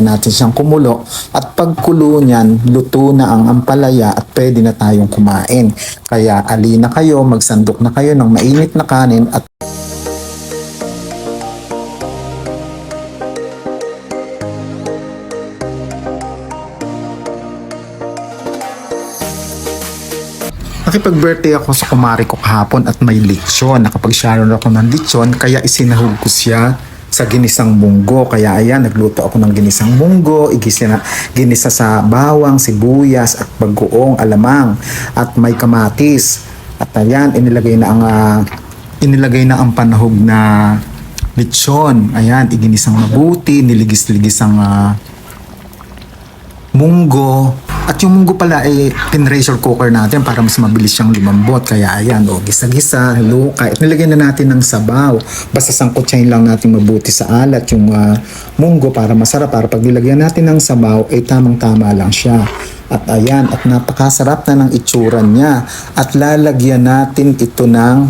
natin siyang kumulo at pagkulo niyan, luto na ang ampalaya at pwede na tayong kumain. Kaya alina kayo, magsandok na kayo ng mainit na kanin at nakipag-birthday ako sa kumari ko kahapon at may lechon. Nakapag-sharon ako ng lechon kaya isinahog ko siya sa ginisang munggo. Kaya ayan, nagluto ako ng ginisang munggo, ginisa sa bawang, sibuyas at bagoong alamang at may kamatis. At ayan, inilagay na ang panahog na lechon. Ayan, iginisang mabuti, niligis-ligis ang munggo. At yung munggo pala ay pin-pressure cooker natin para mas mabilis siyang lumambot. Kaya ayan, gisa-gisa, luka. At nilagyan na natin ng sabaw. Basta sangkutsahin lang natin mabuti sa alat yung munggo para masarap. Para pag nilagyan natin ng sabaw, ay tamang-tama lang siya. At ayan, at napakasarap na ng itsura niya. At lalagyan natin ito ng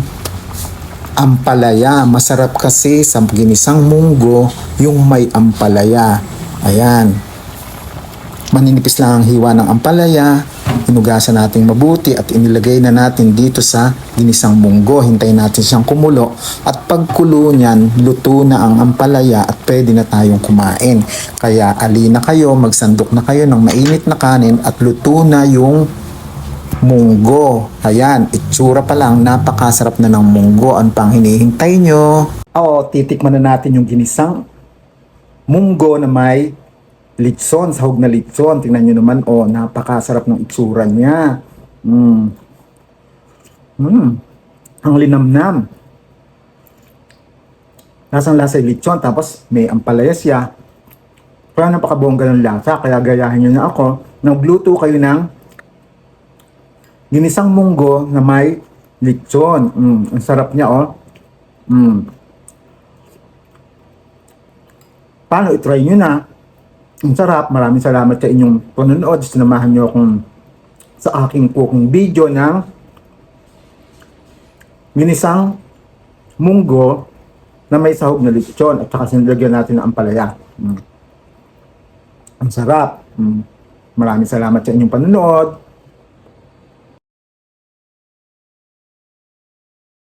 ampalaya. Masarap kasi sa ginisang munggo yung may ampalaya. Ayan. Maninipis lang ang hiwa ng ampalaya, hinugasan natin mabuti at inilagay na natin dito sa ginisang munggo. Hintayin natin siyang kumulo at pagkulo niyan, luto na ang ampalaya at pwede na tayong kumain. Kaya alina kayo, magsandok na kayo ng mainit na kanin at luto na yung munggo. Ayan, itsura pa lang, napakasarap na ng munggo. Ang pang hinihintay nyo? Titikman na natin yung ginisang munggo na may litson, sahog na litson. Tingnan nyo naman, napakasarap ng itsura niya. Ang linamnam. Lasang lasa yung litson, tapos may ampalaya siya. Kaya napakabongga ng lasa, kaya gayahin nyo na ako. Nagluto kayo ng ginisang munggo na may litson. Ang sarap niya, Paano, itry nyo na. Ang sarap. Maraming salamat sa inyong panonood. Sinamahan nyo akong sa aking cooking video ng ginisang munggo na may sahog na lechon at saka sinilagyan natin ng ampalaya. Ang sarap. Maraming salamat sa inyong panonood.